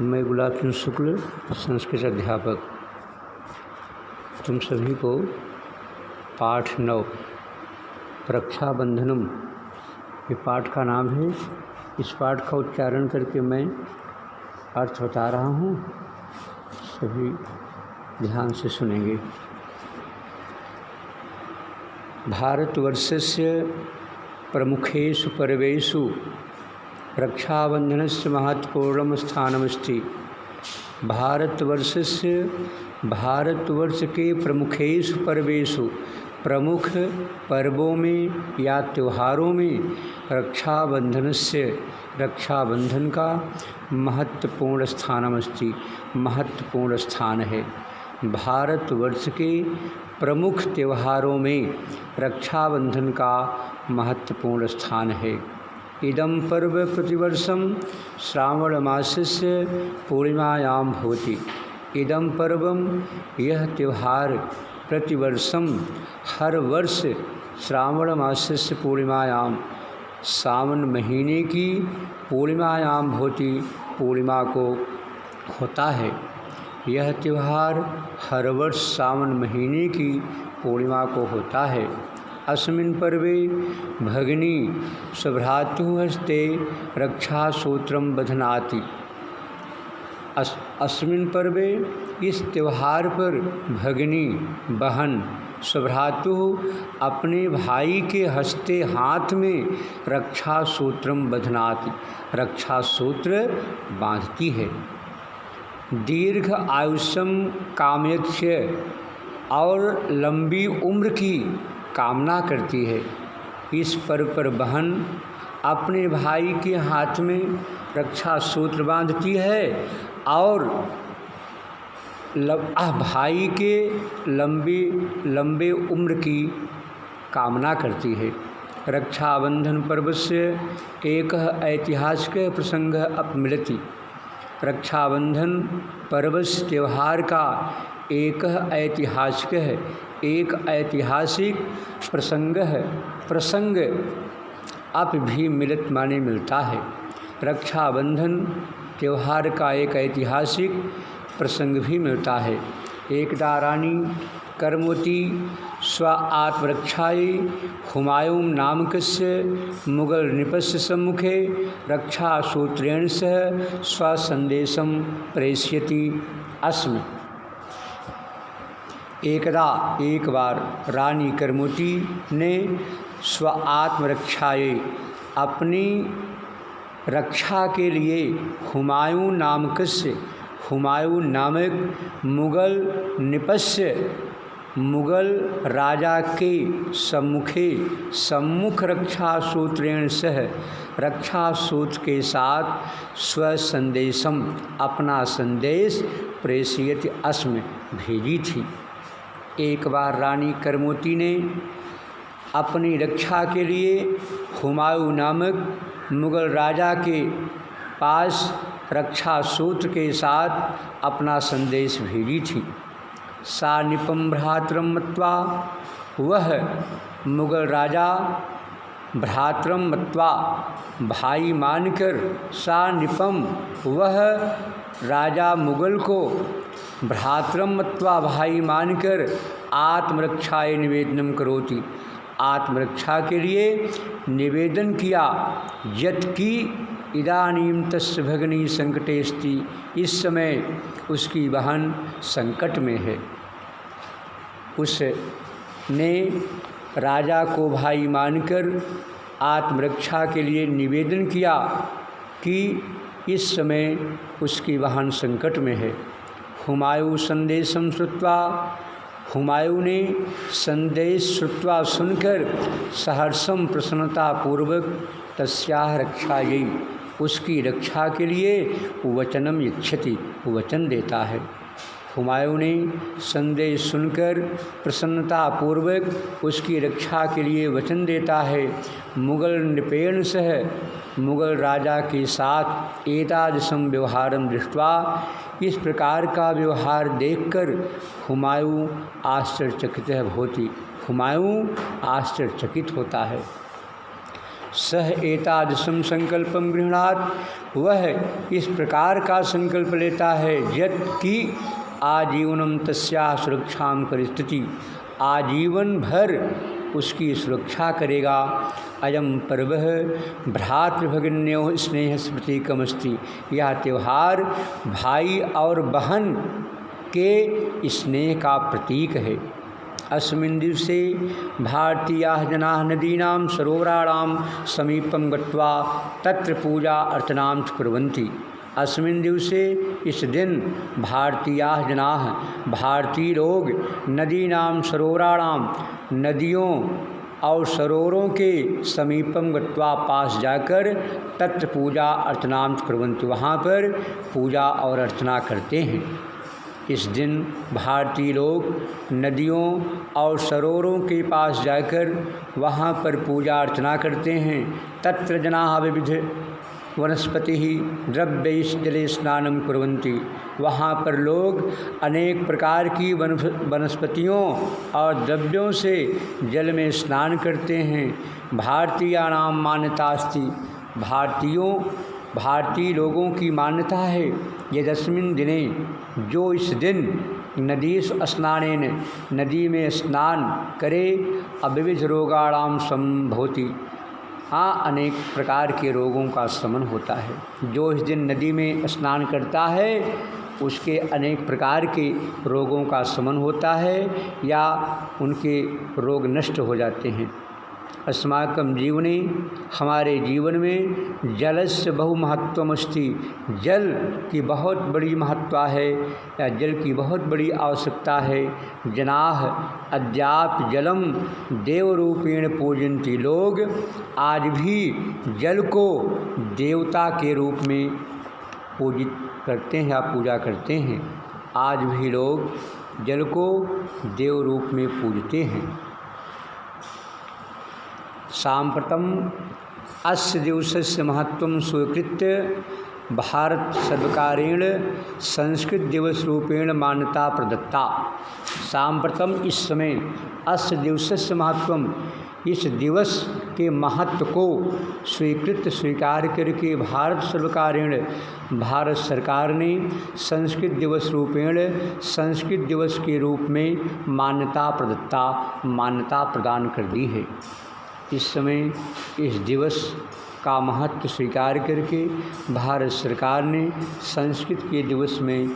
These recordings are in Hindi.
मैं गुलाब चंद शुक्ल, संस्कृत अध्यापक। तुम सभी को पाठ 9 रक्षाबंधनम, ये पाठ का नाम है। इस पाठ का उच्चारण करके मैं अर्थ बता रहा हूँ, सभी ध्यान से सुनेंगे। भारतवर्षस्य प्रमुखेषु पर्वेषु रक्षाबंधनस्य महत्वपूर्णं स्थानमस्ति। भारतवर्ष के प्रमुखेषु पर्वेषु, प्रमुख पर्वों में या त्योहारों में रक्षाबंधन का महत्वपूर्ण स्थानमस्ति, महत्वपूर्ण स्थान है। भारतवर्ष के प्रमुख त्योहारों में रक्षाबंधन का महत्वपूर्ण स्थान है। इदं पर्व प्रतिवर्षं श्रावण मासस्य पूर्णिमायां भवति। इदं पर्वं, यह त्यौहार, प्रतिवर्षं, हर वर्ष, श्रावण मासस्य पूर्णिमायां, सावन महीने की पूर्णिमायां भवति, पूर्णिमा को होता है। यह त्यौहार हर वर्ष सावन महीने की पूर्णिमा को होता है। अस्मिन् पर्वे भगिनी स्वभ्रातुः हस्ते रक्षासूत्रं बध्नाति। अस्मिन् पर्वे, इस त्यौहार पर, भगिनी बहन, स्वभ्रातुः अपने भाई के हस्ते हाथ में रक्षासूत्रं बध्नाति, रक्षासूत्र बांधती है। दीर्घ आयुष्यम कामयस्य, और लंबी उम्र की कामना करती है। इस पर्व पर बहन अपने भाई के हाथ में रक्षा सूत्र बांधती है और भाई के लंबे उम्र की कामना करती है। रक्षाबंधन पर्व से एक ऐतिहासिक प्रसंग अपमिलति। रक्षाबंधन पर्व त्यौहार का एक ऐतिहासिक प्रसंग अप भी मिलित माने मिलता है। रक्षाबंधन त्यौहार का एक ऐतिहासिक प्रसंग भी मिलता है। एकदा रानी कर्मवती स्व आत्मरक्षायै हुमायूं नामकस्य मुगल नृपस्य सम्मुखे रक्षासूत्रेण सह स्वसंदेशं प्रेषयति अस्मि। एक बार रानी कर्मवती ने स्व आत्मरक्षायै, अपनी रक्षा के लिए, हुमायूं नामक मुगल राजा के सम्मुख रक्षासूत्रेण सह, रक्षासूत्र के साथ, स्वसंदेशम, अपना संदेश, प्रेषयति अस्मि, भेजी थी। एक बार रानी कर्मवती ने अपनी रक्षा के लिए हुमायूं नामक मुगल राजा के पास रक्षा सूत्र के साथ अपना संदेश भेजी थी। सा निपम भ्रातरम मत्वा, वह मुगल राजा भ्रातरम मत्वा, भाई मानकर, सा निपम, वह राजा मुगल को, भ्रातरम मत्वा, भाई मानकर, आत्मरक्षाय निवेदनम करोति, आत्मरक्षा के लिए निवेदन किया। यत् की इदानीं तस्य भगिनी संकटे अस्ति, इस समय उसकी बहन संकट में है। उसने राजा को भाई मानकर आत्मरक्षा के लिए निवेदन किया कि इस समय उसकी बहन संकट में है। हुमायूं संदेशं श्रुत्वा, हुमायूं ने संदेश श्रुत्वा, सुनकर, सहर्षं, प्रसन्नतापूर्वक, तस्याः रक्षायै, उसकी रक्षा के लिए, वचनम यच्छति, वचन देता है। हुमायूं ने संदेश सुनकर प्रसन्नतापूर्वक उसकी रक्षा के लिए वचन देता है। मुगल नृपेण सह, मुगल राजा के साथ, एतादृशं व्यवहारं दृष्ट्वा, इस प्रकार का व्यवहार देखकर, हुमायूं आश्चर्यचकितः भवति, हुमायूं आश्चर्यचकित होता है। सह एतादृशं संकल्पम गृह्णात, वह इस प्रकार का संकल्प लेता है यत् कि आजीवनम तस्या सुरक्षां परिस्थिति, आजीवन भर उसकी सुरक्षा करेगा। अयम पर्व भ्रातृभगिन्योः स्नेह प्रतीकमस्ति, यह त्यौहार भाई और बहन के स्नेह का प्रतीक है। अस्मिन् दिवसे भारतीयाः जनाः नदीनां सरोवराणां समीपं गत्वा तत्र पूजा अर्चनां च कुर्वन्ति। अस्मिन् दिवसे इस दिन भारतीयाः जनाः, भारतीय लोग नदीनां सरोवराणां, नदियों और सरोवरों के समीपम गत्वा पास जाकर तत्र पूजा अर्चनां च कुर्वन्ति, वहाँ पर पूजा और अर्चना करते हैं। इस दिन भारतीय लोग नदियों और सरोवरों के पास जाकर वहाँ पर पूजा अर्चना करते हैं। तत्र जनाः विविध वनस्पति द्रव्यैः जले स्नानं कुर्वन्ति, वहाँ पर लोग अनेक प्रकार की वनस्पतियों और द्रव्यों से जल में स्नान करते हैं। भारतीयानां मान्यता अस्ति, भारतीय लोगों की मान्यता है यदस्मिन् दिने, जो इस दिन नदीषु स्नानेन, नदी में स्नान करे, अविविध रोगाणां संभवति, हाँ अनेक प्रकार के रोगों का शमन होता है। जो इस दिन नदी में स्नान करता है उसके अनेक प्रकार के रोगों का शमन होता है या उनके रोग नष्ट हो जाते हैं। अस्माकं जीवने, हमारे जीवन में जलस्य बहुमहत्वमस्ति, जल की बहुत बड़ी महत्व है या जल की बहुत बड़ी आवश्यकता है। जनाः अद्याप जलम देवरूपेण पूजन्ति, लोग आज भी जल को देवता के रूप में पूजित करते हैं या पूजा करते हैं। आज भी लोग जल को देव रूप में पूजते हैं। साम्प्रतम अस्य दिवसस्य महत्वं स्वीकृत्य भारत सर्वकारेण संस्कृत दिवस रूपेण मान्यता प्रदत्ता। साम्प्रतम इस समय अस्य दिवसस्य महत्वं, इस दिवस के महत्व को स्वीकार करके भारत सर्वकारेण, भारत सरकार ने संस्कृत दिवस रूपेण, संस्कृत दिवस के रूप में मान्यता प्रदत्ता, मान्यता प्रदान कर दी है। इस समय इस दिवस का महत्व स्वीकार करके भारत सरकार ने संस्कृत के दिवस में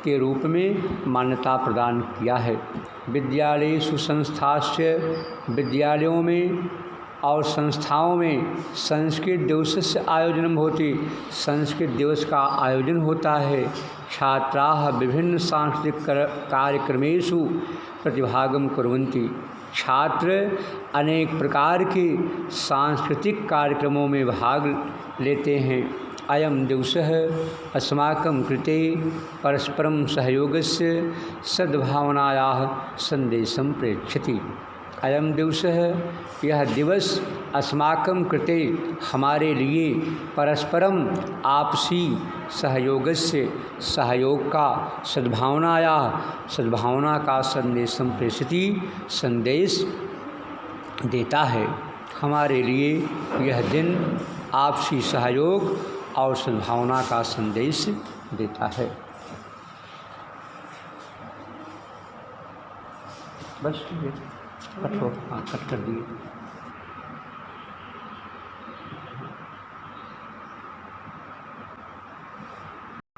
के रूप में मान्यता प्रदान किया है। विद्यालयेषु संस्थाश्च, विद्यालयों में और संस्थाओं में संस्कृत दिवसस्य आयोजनं भवति, संस्कृत दिवस का आयोजन होता है। छात्राः विभिन्न सांस्कृतिक कार्यक्रमेषु प्रतिभागं कुर्वन्ति, छात्र अनेक प्रकार के सांस्कृतिक कार्यक्रमों में भाग लेते हैं। अयं दिवसः अस्माकं कृते परस्परं सहयोगस्य सद्भावनायाः संदेशं प्रेषयति। अयं दिवसः, यह दिवस अस्माकं कृते, हमारे लिए परस्परम आपसी सहयोगस्य, सहयोग का, सद्भावना का संदेशं प्रेषयति, संदेश देता है। हमारे लिए यह दिन आपसी सहयोग और सद्भावना का संदेश देता है। बस कट कर दिए।